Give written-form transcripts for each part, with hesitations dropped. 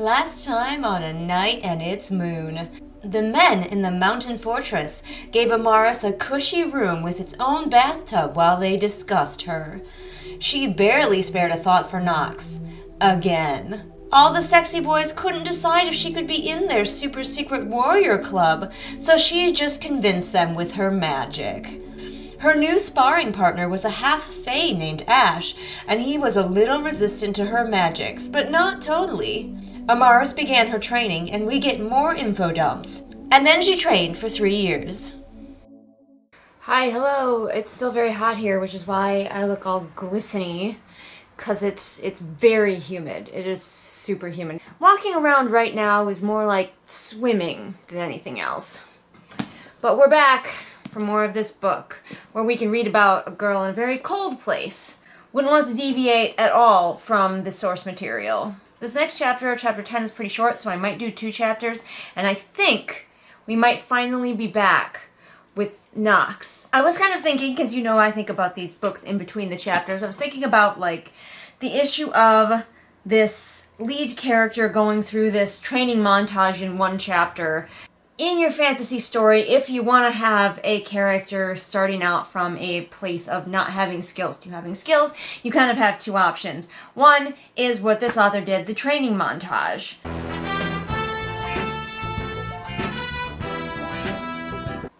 Last time on A Night and Its Moon. The men in the mountain fortress gave Amaris a cushy room with its own bathtub while they discussed her. She barely spared a thought for Nox. Again. All the sexy boys couldn't decide if she could be in their super secret warrior club, so she just convinced them with her magic. Her new sparring partner was a half-fae named Ash, and he was a little resistant to her magics, but not totally. Amaris began her training, and we get more info dumps. And then she trained for 3 years. Hi, hello. It's still very hot here, which is why I look all glistening, because it's very humid. It is super humid. Walking around right now is more like swimming than anything else. But we're back for more of this book, where we can read about a girl in a very cold place. Wouldn't want to deviate at all from the source material. This next chapter, chapter 10, is pretty short, so I might do 2 chapters, and I think we might finally be back with Nox. I was kind of thinking, because you know I think about these books in between the chapters, I was thinking about, like, the issue of this lead character going through this training montage in one chapter. In your fantasy story, if you want to have a character starting out from a place of not having skills to having skills, you kind of have 2 options. One is what this author did, the training montage.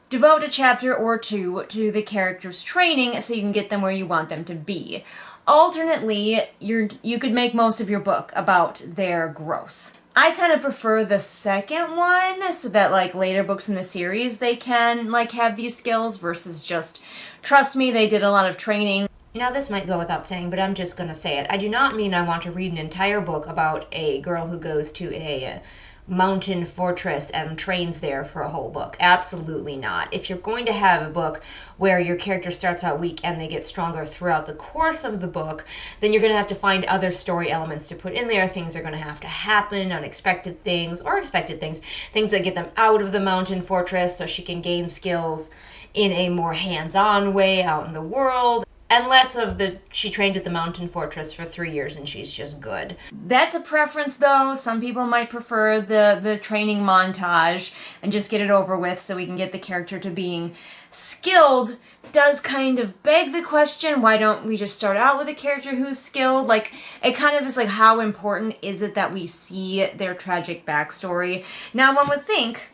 Devote a chapter or 2 to the character's training so you can get them where you want them to be. Alternately, you could make most of your book about their growth. I kind of prefer the second one, so that, like, later books in the series, they can, like, have these skills versus just, trust me, they did a lot of training. Now, this might go without saying, but I'm just gonna say it. I do not mean I want to read an entire book about a girl who goes to a mountain fortress and trains there for a whole book. Absolutely not. If you're going to have a book where your character starts out weak and they get stronger throughout the course of the book, then you're going to have to find other story elements to put in there. Things are going to have to happen, unexpected things or expected things, things that get them out of the mountain fortress so she can gain skills in a more hands-on way out in the world. And less of the, she trained at the mountain fortress for 3 years and she's just good. That's a preference though. Some people might prefer the training montage and just get it over with so we can get the character to being skilled. Does kind of beg the question, why don't we just start out with a character who's skilled? Like, it kind of is like, how important is it that we see their tragic backstory? Now, one would think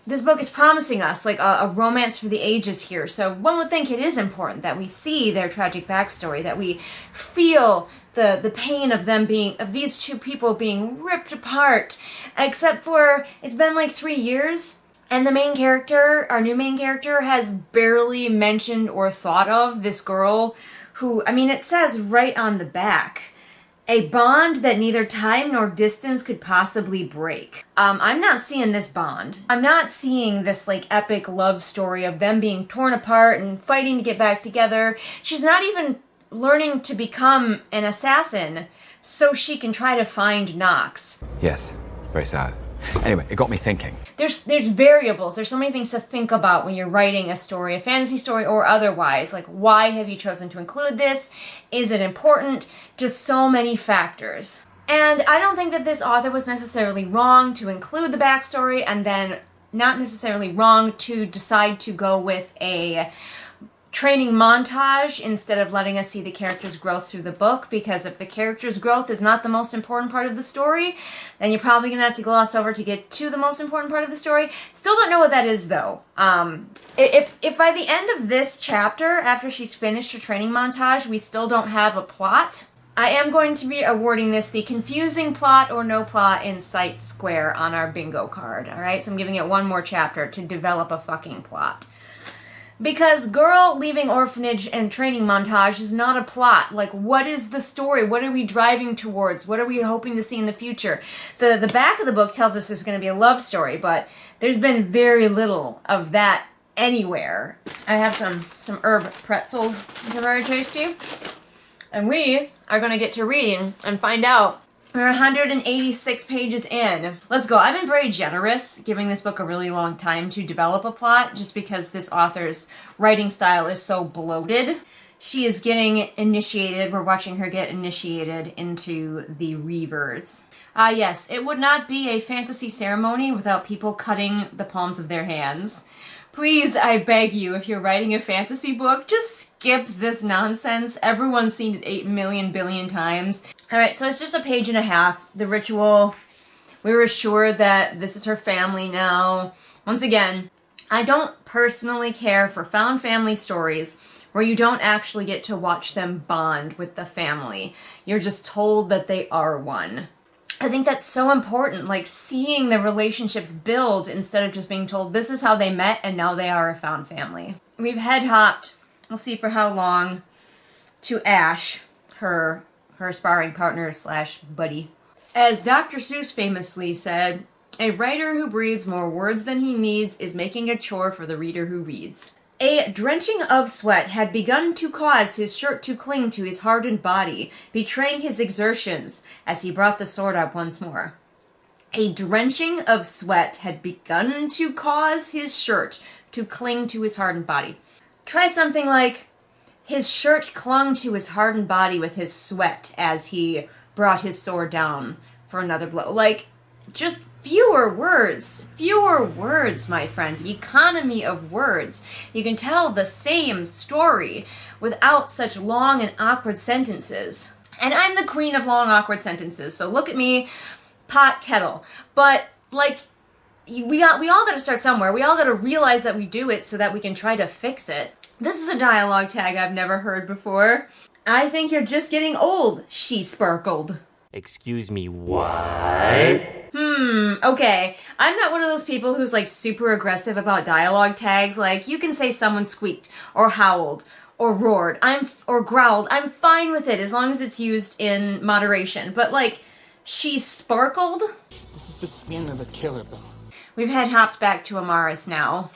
this book is promising us, like, a romance for the ages here, so one would think it is important that we see their tragic backstory, that we feel the pain of them being, of these 2 people being ripped apart, except for, it's been like 3 years, and the main character, our new main character, has barely mentioned or thought of this girl who, I mean, it says right on the back, a bond that neither time nor distance could possibly break. I'm not seeing this bond. I'm not seeing this, like, epic love story of them being torn apart and fighting to get back together. She's not even learning to become an assassin so she can try to find Nox. Yes, very sad. Anyway, it got me thinking. There's variables. There's so many things to think about when you're writing a story, a fantasy story or otherwise. Like, why have you chosen to include this? Is it important? Just so many factors. And I don't think that this author was necessarily wrong to include the backstory and then not necessarily wrong to decide to go with a training montage instead of letting us see the character's growth through the book, because if the character's growth is not the most important part of the story, then you're probably going to have to gloss over to get to the most important part of the story. Still don't know what that is, though. If by the end of this chapter, after she's finished her training montage, we still don't have a plot, I am going to be awarding this the confusing plot or no plot in sight square on our bingo card, alright? So I'm giving it 1 more chapter to develop a fucking plot. Because girl leaving orphanage and training montage is not a plot. Like, what is the story? What are we driving towards? What are we hoping to see in the future? The back of the book tells us there's going to be a love story, but there's been very little of that anywhere. I have some herb pretzels, which are very tasty. And we are going to get to reading and find out. We're 186 pages in. Let's go. I've been very generous giving this book a really long time to develop a plot just because this author's writing style is so bloated. She is getting initiated. We're watching her get initiated into the Reavers. Ah, yes, it would not be a fantasy ceremony without people cutting the palms of their hands. Please, I beg you, if you're writing a fantasy book, just skip this nonsense. Everyone's seen it 8 million billion times. Alright, so it's just a page and a half. The ritual. We were assured that this is her family now. Once again, I don't personally care for found family stories where you don't actually get to watch them bond with the family. You're just told that they are one. I think that's so important, like seeing the relationships build instead of just being told this is how they met and now they are a found family. We've head hopped, we'll see for how long, to Ash, her sparring partner slash buddy. As Dr. Seuss famously said, a writer who breathes more words than he needs is making a chore for the reader who reads. A drenching of sweat had begun to cause his shirt to cling to his hardened body, betraying his exertions as he brought the sword up once more. A drenching of sweat had begun to cause his shirt to cling to his hardened body. Try something like, his shirt clung to his hardened body with his sweat as he brought his sword down for another blow. Like, just fewer words, my friend. Economy of words. You can tell the same story without such long and awkward sentences. And I'm the queen of long, awkward sentences, so look at me, pot, kettle. But, like, we all gotta start somewhere. We all gotta realize that we do it so that we can try to fix it. This is a dialogue tag I've never heard before. I think you're just getting old, she sparkled. Excuse me, what? Okay. I'm not one of those people who's like super aggressive about dialogue tags. Like, you can say someone squeaked, or howled, or roared, or growled. I'm fine with it as long as it's used in moderation. But like, she sparkled? The skin of a killer, Bill. We've head hopped back to Amaris now.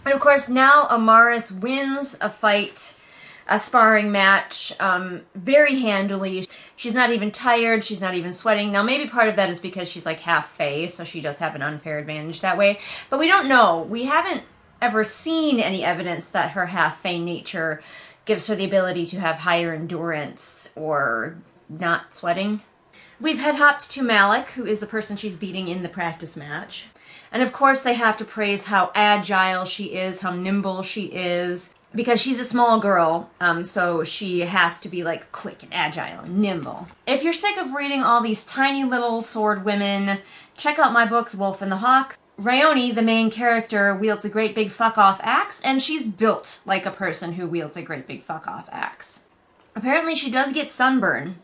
And of course, now Amaris wins a fight, a sparring match, very handily. She's not even tired, she's not even sweating. Now, maybe part of that is because she's like half fae, so she does have an unfair advantage that way. But we don't know. We haven't ever seen any evidence that her half fae nature gives her the ability to have higher endurance or not sweating. We've head hopped to Malik, who is the person she's beating in the practice match. And of course, they have to praise how agile she is, how nimble she is. Because she's a small girl, so she has to be like quick and agile and nimble. If you're sick of reading all these tiny little sword women, check out my book, The Wolf and the Hawk. Rayoni, the main character, wields a great big fuck-off axe, and she's built like a person who wields a great big fuck-off axe. Apparently she does get sunburn,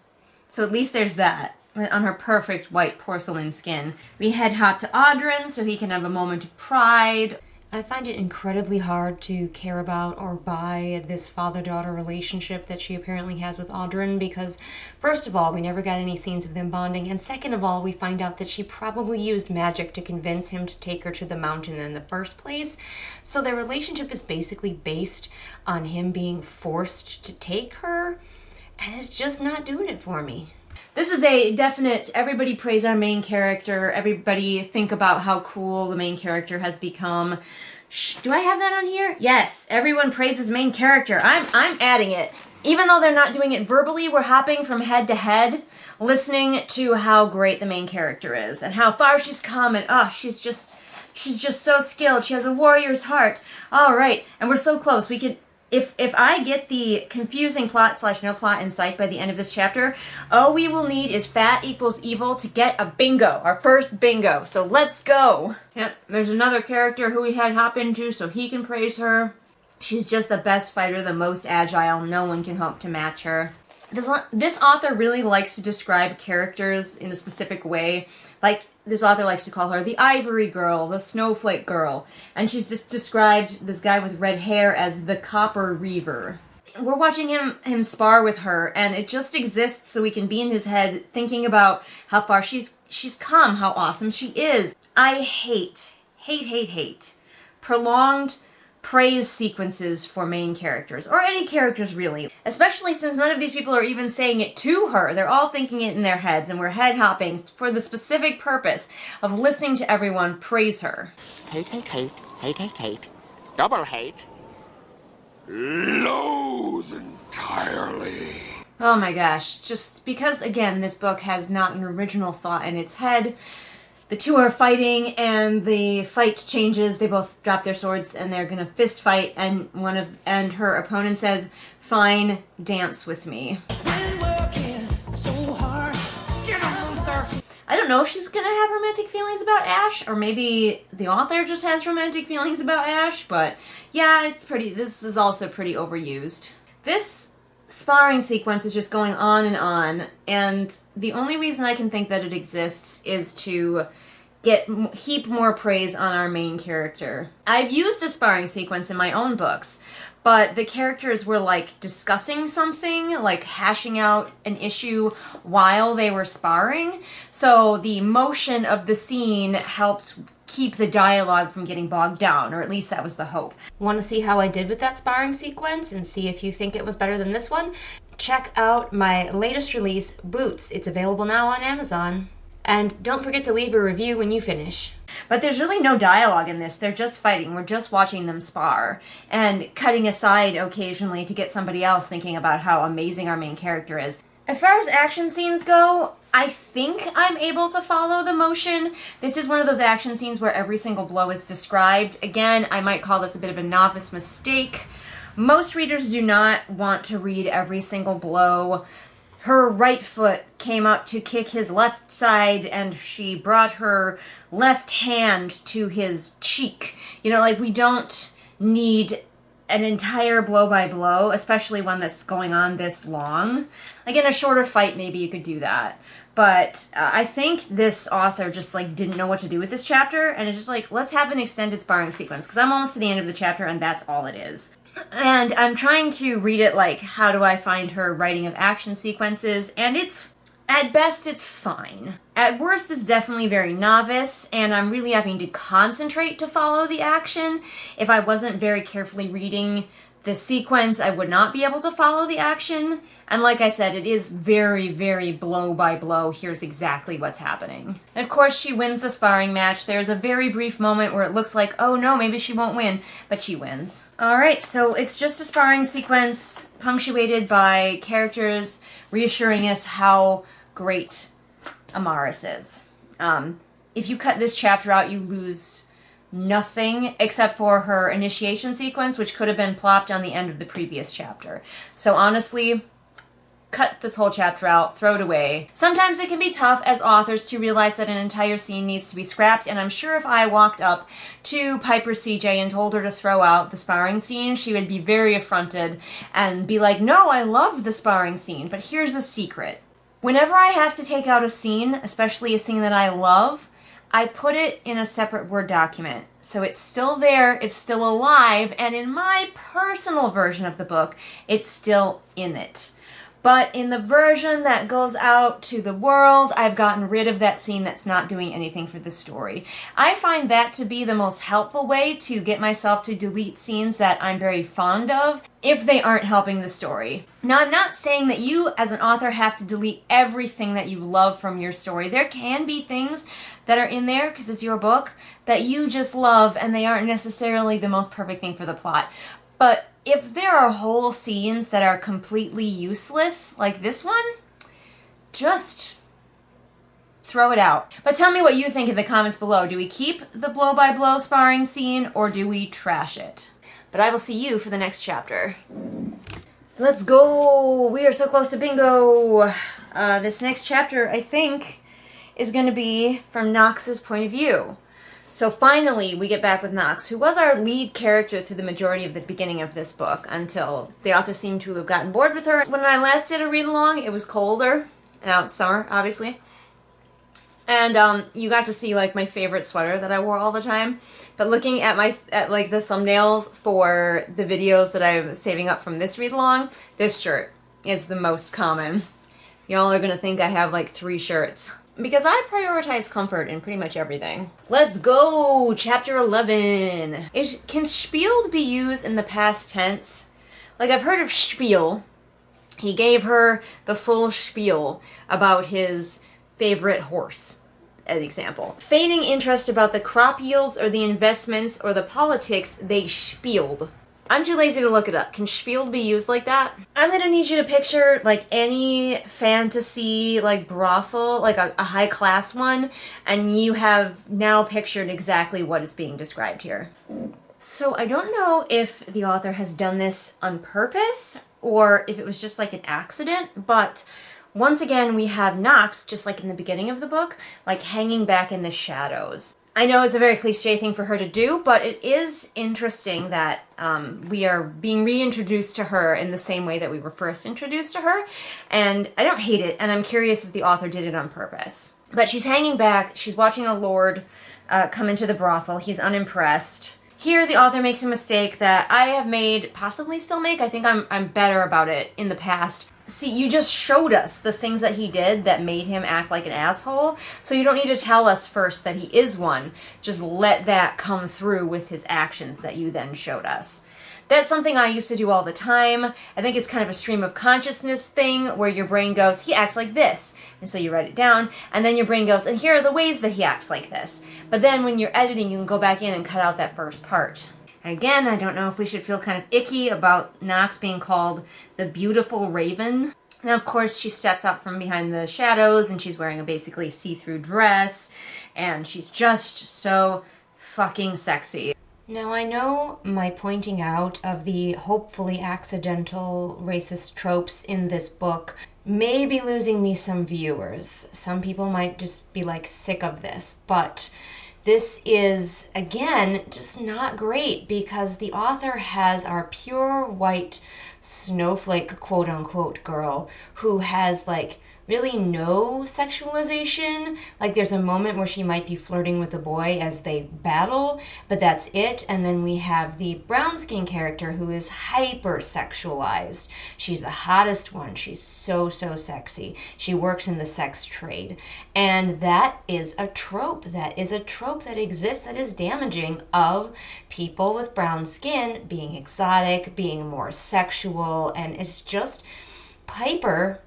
so at least there's that on her perfect white porcelain skin. We head hop to Audrin so he can have a moment of pride. I find it incredibly hard to care about or buy this father-daughter relationship that she apparently has with Audrin because, first of all, we never got any scenes of them bonding, and second of all, we find out that she probably used magic to convince him to take her to the mountain in the first place. So their relationship is basically based on him being forced to take her, and it's just not doing it for me. This is a definite, everybody praise our main character, everybody think about how cool the main character has become. Do I have that on here? Yes, everyone praises main character. I'm adding it. Even though they're not doing it verbally, we're hopping from head to head, listening to how great the main character is, and how far she's come, and she's just so skilled, she has a warrior's heart. Alright, and we're so close, we could... If I get the confusing plot/no plot in sight by the end of this chapter, all we will need is fat equals evil to get a bingo, our first bingo. So let's go. Yep, there's another character who we had hop into so he can praise her. She's just the best fighter, the most agile. No one can hope to match her. This author really likes to describe characters in a specific way. Like, this author likes to call her the Ivory girl, the Snowflake girl, and she's just described this guy with red hair as the Copper Reaver. We're watching him spar with her, and it just exists so we can be in his head thinking about how far she's come, how awesome she is. I hate prolonged praise sequences for main characters, or any characters really, especially since none of these people are even saying it to her. They're all thinking it in their heads, and we're head hopping for the specific purpose of listening to everyone praise her. Hate. Double hate. Loathe and entirely. Oh my gosh, just because, again, this book has not an original thought in its head. The two are fighting, and the fight changes. They both drop their swords, and they're gonna fist fight, and her opponent says, "Fine, dance with me." I don't know if she's gonna have romantic feelings about Ash, or maybe the author just has romantic feelings about Ash, but yeah, this is also pretty overused. This sparring sequence is just going on, and the only reason I can think that it exists is to heap more praise on our main character. I've used a sparring sequence in my own books, but the characters were like discussing something, like hashing out an issue while they were sparring, so the motion of the scene helped keep the dialogue from getting bogged down, or at least that was the hope. Want to see how I did with that sparring sequence and see if you think it was better than this one? Check out my latest release, Boots. It's available now on Amazon. And don't forget to leave a review when you finish. But there's really no dialogue in this. They're just fighting. We're just watching them spar and cutting aside occasionally to get somebody else thinking about how amazing our main character is. As far as action scenes go, I think I'm able to follow the motion. This is one of those action scenes where every single blow is described. Again, I might call this a bit of a novice mistake. Most readers do not want to read every single blow. Her right foot came up to kick his left side, and she brought her left hand to his cheek. You know, like, we don't need an entire blow-by-blow, especially one that's going on this long. Like, in a shorter fight, maybe you could do that. But I think this author just, like, didn't know what to do with this chapter, and it's just like, let's have an extended sparring sequence, because I'm almost to the end of the chapter, and that's all it is. And I'm trying to read it like, how do I find her writing of action sequences, and at best, it's fine. At worst, it's definitely very novice, and I'm really having to concentrate to follow the action. If I wasn't very carefully reading the sequence, I would not be able to follow the action. And like I said, it is very, very blow by blow. Here's exactly what's happening. And of course, she wins the sparring match. There's a very brief moment where it looks like, oh no, maybe she won't win, but she wins. Alright, so it's just a sparring sequence punctuated by characters reassuring us how great Amaris is. If you cut this chapter out, you lose nothing except for her initiation sequence, which could have been plopped on the end of the previous chapter. So honestly, cut this whole chapter out, throw it away. Sometimes it can be tough as authors to realize that an entire scene needs to be scrapped, and I'm sure if I walked up to Piper CJ and told her to throw out the sparring scene, she would be very affronted and be like, no, I loved the sparring scene. But here's a secret. Whenever I have to take out a scene, especially a scene that I love, I put it in a separate Word document. So it's still there, it's still alive, and in my personal version of the book, it's still in it. But in the version that goes out to the world, I've gotten rid of that scene that's not doing anything for the story. I find that to be the most helpful way to get myself to delete scenes that I'm very fond of, if they aren't helping the story. Now, I'm not saying that you, as an author, have to delete everything that you love from your story. There can be things that are in there, because it's your book, that you just love, and they aren't necessarily the most perfect thing for the plot. But if there are whole scenes that are completely useless, like this one, just throw it out. But tell me what you think in the comments below. Do we keep the blow-by-blow sparring scene, or do we trash it? But I will see you for the next chapter. Let's go! We are so close to bingo! This next chapter, I think, is going to be from Nox's point of view. So finally, we get back with Nox, who was our lead character through the majority of the beginning of this book, until the author seemed to have gotten bored with her. When I last did a read-along, it was colder, and now it's summer, obviously. And you got to see, like, my favorite sweater that I wore all the time. But looking at like the thumbnails for the videos that I'm saving up from this read-along, this shirt is the most common. Y'all are gonna think I have like 3 shirts. Because I prioritize comfort in pretty much everything. Let's go! Chapter 11. Can spieled be used in the past tense? Like, I've heard of spiel. He gave her the full spiel about his favorite horse, an example. Feigning interest about the crop yields or the investments or the politics, they spieled. I'm too lazy to look it up. Can Spiel be used like that? I'm gonna need you to picture like any fantasy like brothel, like a high class one, and you have now pictured exactly what is being described here. So I don't know if the author has done this on purpose or if it was just like an accident, but once again we have Knox, just like in the beginning of the book, like hanging back in the shadows. I know it's a very cliche thing for her to do, but it is interesting that we are being reintroduced to her in the same way that we were first introduced to her, and I don't hate it, and I'm curious if the author did it on purpose. But she's hanging back, she's watching a lord come into the brothel, he's unimpressed. Here the author makes a mistake that I have made, possibly still make, I think I'm better about it in the past. See, you just showed us the things that he did that made him act like an asshole, so you don't need to tell us first that he is one. Just let that come through with his actions that you then showed us. That's something I used to do all the time. I think it's kind of a stream of consciousness thing where your brain goes, he acts like this. And so you write it down, and then your brain goes, and here are the ways that he acts like this. But then when you're editing, you can go back in and cut out that first part. Again, I don't know if we should feel kind of icky about Knox being called the beautiful raven. Now, of course, she steps out from behind the shadows, and she's wearing a basically see-through dress, and she's just so fucking sexy. Now, I know my pointing out of the hopefully accidental racist tropes in this book may be losing me some viewers. Some people might just be like sick of this, but this is, again, just not great because the author has our pure white snowflake quote-unquote girl who has like really no sexualization. Like there's a moment where she might be flirting with a boy as they battle, but that's it. And then we have the brown skin character who is hyper sexualized. She's the hottest one. She's so sexy. She works in the sex trade. And that is a trope. That is a trope that exists that is damaging of people with brown skin being exotic, being more sexual, and it's just Piper.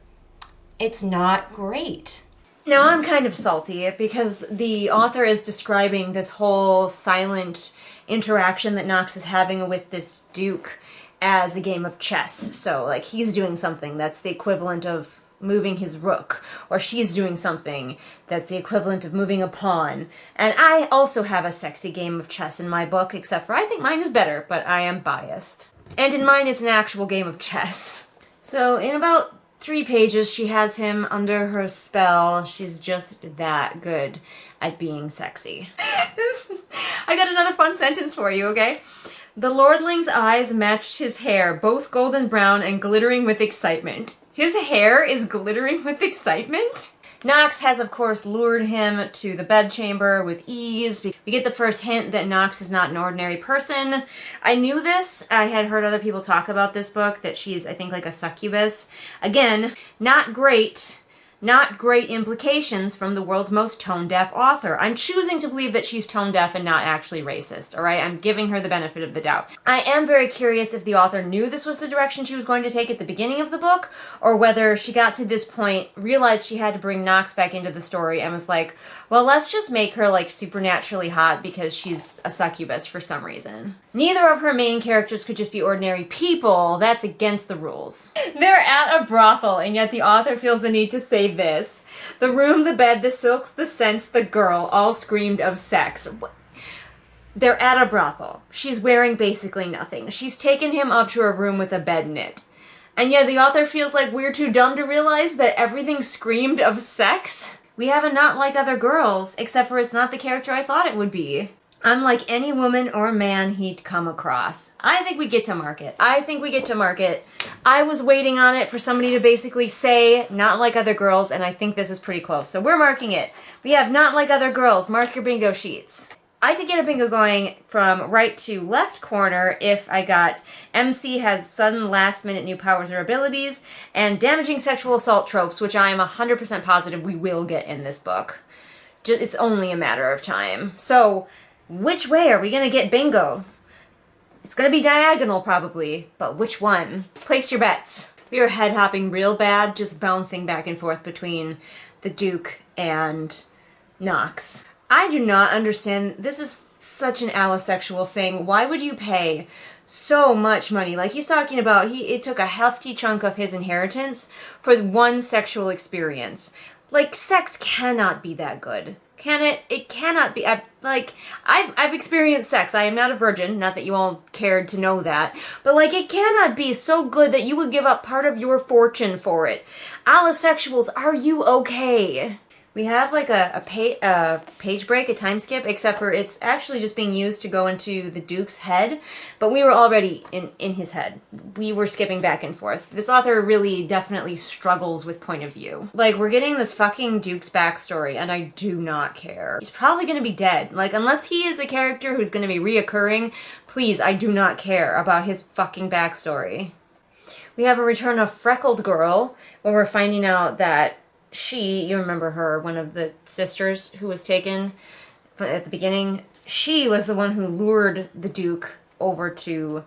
It's not great. Now I'm kind of salty because the author is describing this whole silent interaction that Knox is having with this Duke as a game of chess. So like he's doing something that's the equivalent of moving his rook, or she's doing something that's the equivalent of moving a pawn. And I also have a sexy game of chess in my book, except for I think mine is better, but I am biased. And in mine it's an actual game of chess. So in about 3 pages, she has him under her spell. She's just that good at being sexy. I got another fun sentence for you, okay? The lordling's eyes matched his hair, both golden brown and glittering with excitement. His hair is glittering with excitement? Knox has, of course, lured him to the bedchamber with ease. We get the first hint that Knox is not an ordinary person. I knew this. I had heard other people talk about this book, that she's, I think, like a succubus. Again, not great. Not great implications from the world's most tone-deaf author. I'm choosing to believe that she's tone-deaf and not actually racist, alright? I'm giving her the benefit of the doubt. I am very curious if the author knew this was the direction she was going to take at the beginning of the book, or whether she got to this point, realized she had to bring Knox back into the story, and was like, well, let's just make her, like, supernaturally hot because she's a succubus for some reason. Neither of her main characters could just be ordinary people. That's against the rules. They're at a brothel, and yet the author feels the need to say this. The room, the bed, the silks, the scents, the girl, all screamed of sex. They're at a brothel. She's wearing basically nothing. She's taken him up to her room with a bed knit. And yet the author feels like we're too dumb to realize that everything screamed of sex? We have a Not Like Other Girls, except for it's not the character I thought it would be. Unlike any woman or man he'd come across. I think we get to market. I was waiting on it for somebody to basically say Not Like Other Girls, and I think this is pretty close. So we're marking it. We have Not Like Other Girls. Mark your bingo sheets. I could get a bingo going from right to left corner if I got MC has sudden last-minute new powers or abilities, and damaging sexual assault tropes, which I am 100% positive we will get in this book. It's only a matter of time. So, which way are we going to get bingo? It's going to be diagonal, probably, but which one? Place your bets. We are head-hopping real bad, just bouncing back and forth between the Duke and Knox. I do not understand. This is such an allosexual thing. Why would you pay so much money. Like, he's talking about, it took a hefty chunk of his inheritance for one sexual experience. Like, sex cannot be that good. Can it? It cannot be. I've experienced sex. I am not a virgin. Not that you all cared to know that. But, like, it cannot be so good that you would give up part of your fortune for it. Allosexuals, are you okay? We have, like, a page break, a time skip, except for it's actually just being used to go into the Duke's head. But we were already in his head. We were skipping back and forth. This author really definitely struggles with point of view. Like, we're getting this fucking Duke's backstory, and I do not care. He's probably gonna be dead. Like, unless he is a character who's gonna be reoccurring, please, I do not care about his fucking backstory. We have a return of Freckled Girl, where we're finding out that you remember her, one of the sisters who was taken at the beginning, she was the one who lured the Duke over to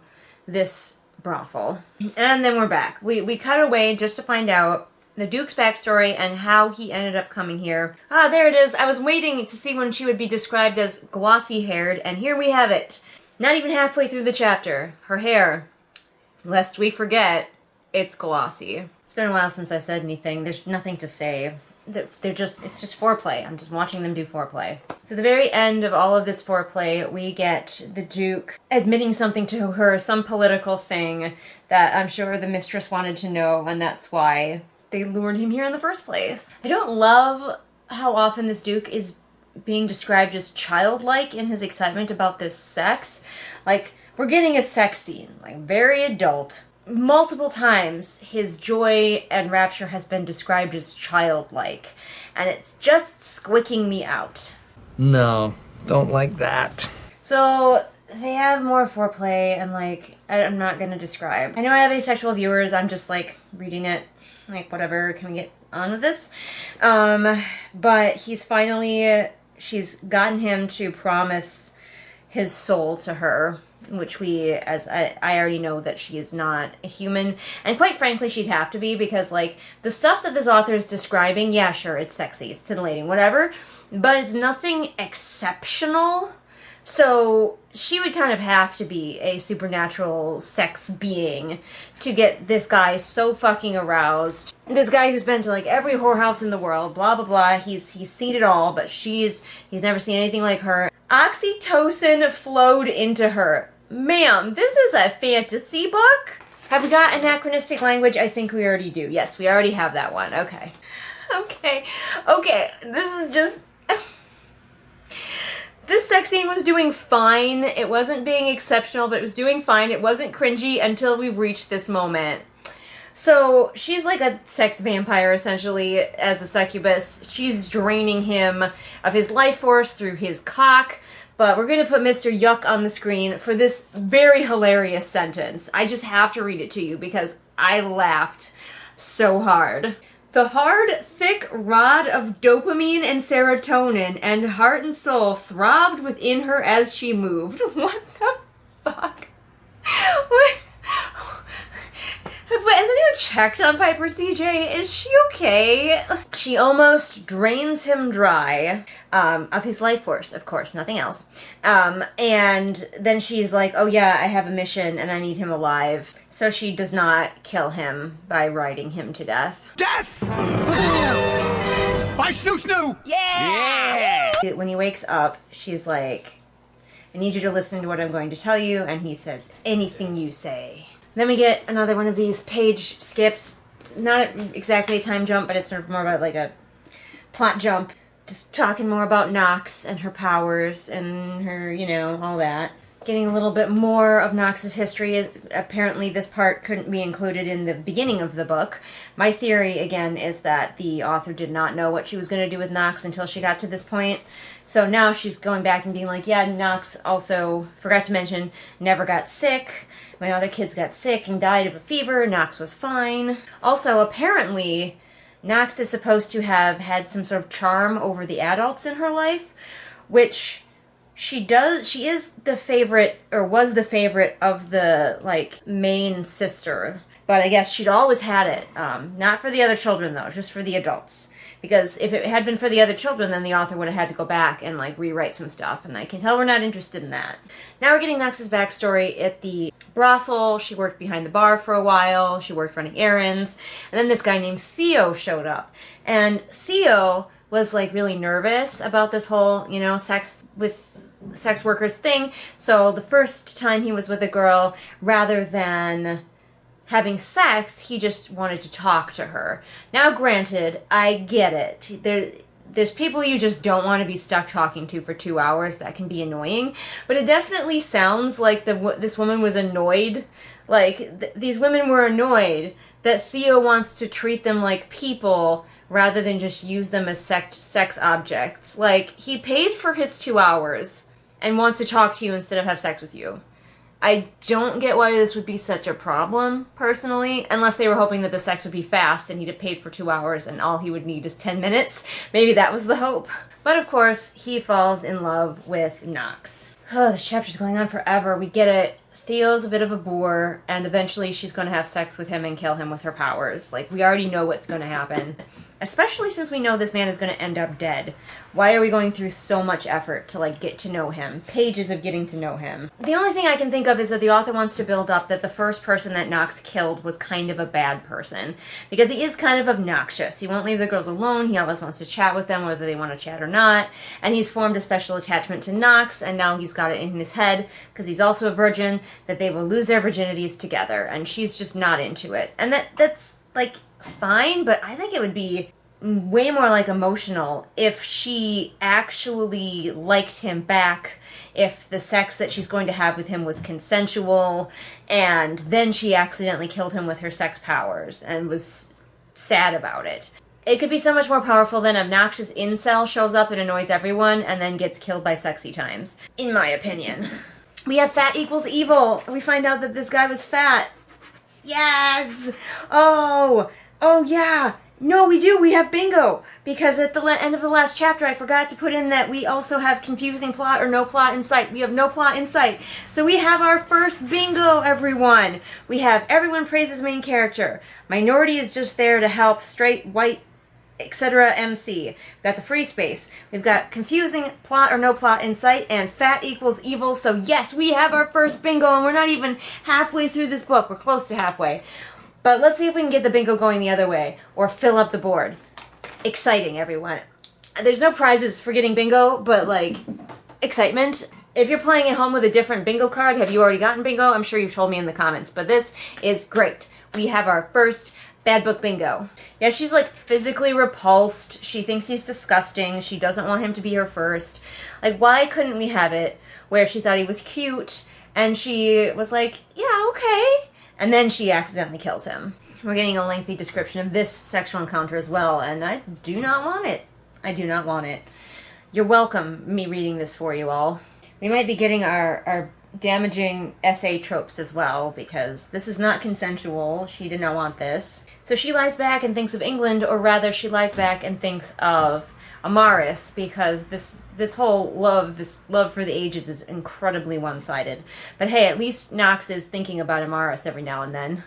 this brothel. And then we're back. We cut away just to find out the Duke's backstory and how he ended up coming here. Ah, there it is. I was waiting to see when she would be described as glossy-haired, and here we have it. Not even halfway through the chapter. Her hair, lest we forget, it's glossy. It's been a while since I said anything. There's nothing to say. It's just foreplay. I'm just watching them do foreplay. So the very end of all of this foreplay, we get the Duke admitting something to her, some political thing that I'm sure the mistress wanted to know, and that's why they lured him here in the first place. I don't love how often this Duke is being described as childlike in his excitement about this sex. Like, we're getting a sex scene, like, very adult. Multiple times, his joy and rapture has been described as childlike, and it's just squicking me out. No, don't like that. So, they have more foreplay, and, like, I'm not gonna describe. I know I have asexual viewers, I'm just, like, reading it, like, whatever, can we get on with this? But she's gotten him to promise his soul to her, which I already know that she is not a human, and quite frankly she'd have to be, because, like, the stuff that this author is describing, yeah, sure, it's sexy, it's titillating, whatever, but it's nothing exceptional, so she would kind of have to be a supernatural sex being to get this guy so fucking aroused. This guy who's been to, like, every whorehouse in the world, blah blah blah, he's seen it all, but he's never seen anything like her. Oxytocin flowed into her. Ma'am, this is a fantasy book? Have we got anachronistic language? I think we already do. Yes, we already have that one. Okay. Okay. This is just... This sex scene was doing fine. It wasn't being exceptional, but it was doing fine. It wasn't cringy until we've reached this moment. So, she's like a sex vampire, essentially, as a succubus. She's draining him of his life force through his cock. But we're going to put Mr. Yuck on the screen for this very hilarious sentence. I just have to read it to you because I laughed so hard. The hard, thick rod of dopamine and serotonin and heart and soul throbbed within her as she moved. What the fuck? What? Has anyone checked on Piper CJ? Is she okay? She almost drains him dry of his life force, of course, nothing else. And then she's like, oh yeah, I have a mission and I need him alive. So she does not kill him by riding him to death. Death! By snoo-snoo! Yeah! When he wakes up, she's like, I need you to listen to what I'm going to tell you. And he says, anything you say. Then we get another one of these page skips. Not exactly a time jump, but it's sort of more about like a plot jump. Just talking more about Nox and her powers and her, you know, all that. Getting a little bit more of Nox's history. Apparently this part couldn't be included in the beginning of the book. My theory, again, is that the author did not know what she was going to do with Nox until she got to this point. So now she's going back and being like, yeah, Nox also, forgot to mention, never got sick. My other kids got sick and died of a fever. Nox was fine. Also, apparently, Nox is supposed to have had some sort of charm over the adults in her life, which she does. She is the favorite, or was the favorite of the, like, main sister. But I guess she'd always had it. Not for the other children, though, just for the adults. Because if it had been for the other children, then the author would have had to go back and, like, rewrite some stuff. And I can tell we're not interested in that. Now we're getting Nox's backstory at the brothel. She worked behind the bar for a while. She worked running errands. And then this guy named Theo showed up. And Theo was like really nervous about this whole, sex workers thing. So the first time he was with a girl, rather than having sex, he just wanted to talk to her. Now, granted, I get it. There's people you just don't want to be stuck talking to for 2 hours. That can be annoying. But it definitely sounds like this woman was annoyed. Like, these women were annoyed that Theo wants to treat them like people rather than just use them as sex objects. Like, he paid for his 2 hours and wants to talk to you instead of have sex with you. I don't get why this would be such a problem, personally, unless they were hoping that the sex would be fast and he'd have paid for 2 hours and all he would need is 10 minutes. Maybe that was the hope. But of course, he falls in love with Knox. Oh, this chapter's going on forever. We get it. Theo's a bit of a bore, and eventually she's going to have sex with him and kill him with her powers. Like, we already know what's going to happen. Especially since we know this man is going to end up dead. Why are we going through so much effort to, get to know him? Pages of getting to know him. The only thing I can think of is that the author wants to build up that the first person that Knox killed was kind of a bad person. Because he is kind of obnoxious. He won't leave the girls alone. He always wants to chat with them, whether they want to chat or not. And he's formed a special attachment to Knox, and now he's got it in his head, because he's also a virgin, that they will lose their virginities together. And she's just not into it. And that's fine, but I think it would be way more emotional if she actually liked him back, if the sex that she's going to have with him was consensual, and then she accidentally killed him with her sex powers and was sad about it. It could be so much more powerful than obnoxious incel shows up and annoys everyone and then gets killed by sexy times, in my opinion. We have fat equals evil. We find out that this guy was fat. Yes! Oh yeah! No, we do. We have bingo. Because at the end of the last chapter, I forgot to put in that we also have confusing plot or no plot in sight. We have no plot in sight. So we have our first bingo, everyone. We have everyone praises main character. Minority is just there to help straight, white, etc. MC. We've got the free space. We've got confusing plot or no plot in sight, and fat equals evil. So yes, we have our first bingo, and we're not even halfway through this book. We're close to halfway. But let's see if we can get the bingo going the other way, or fill up the board. Exciting, everyone. There's no prizes for getting bingo, but, excitement. If you're playing at home with a different bingo card, have you already gotten bingo? I'm sure you've told me in the comments, but this is great. We have our first bad book bingo. Yeah, she's, physically repulsed. She thinks he's disgusting. She doesn't want him to be her first. Why couldn't we have it where she thought he was cute, and she was like, yeah, okay. And then she accidentally kills him. We're getting a lengthy description of this sexual encounter as well, and I do not want it. I do not want it. You're welcome, me reading this for you all. We might be getting our damaging essay tropes as well, because this is not consensual. She did not want this. So she lies back and thinks of England, or rather she lies back and thinks of Amaris, because this love for the ages is incredibly one-sided. But hey, at least Knox is thinking about Amaris every now and then.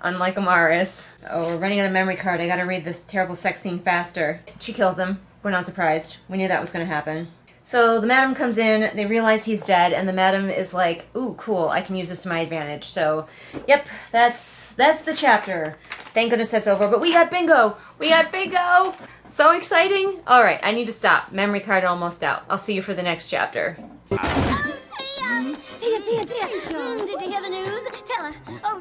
Unlike Amaris. Oh, we're running out of memory card. I gotta read this terrible sex scene faster. She kills him. We're not surprised. We knew that was gonna happen. So the madam comes in, they realize he's dead, and the madam is like, ooh, cool, I can use this to my advantage. So, yep, that's the chapter. Thank goodness that's over, but we got bingo! We got bingo! So exciting! Alright, I need to stop. Memory card almost out. I'll see you for the next chapter. Tia. Did you hear the news?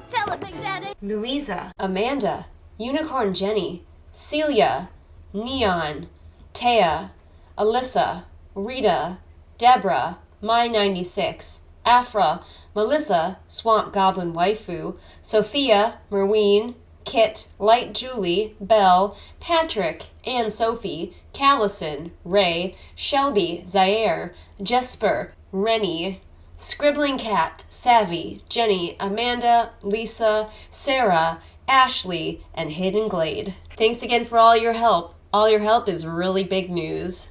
Tell her, Big Daddy. Louisa, Amanda, Unicorn Jenny, Celia, Neon, Taya, Alyssa, Rita, Deborah, My96, Afra, Melissa, Swamp Goblin Waifu, Sophia, Merween, Kit, Light Julie, Belle, Patrick, Anne Sophie, Callison, Ray, Shelby, Zaire, Jesper, Rennie, Scribbling Cat, Savvy, Jenny, Amanda, Lisa, Sarah, Ashley, and Hidden Glade. Thanks again for all your help. All your help is really big news.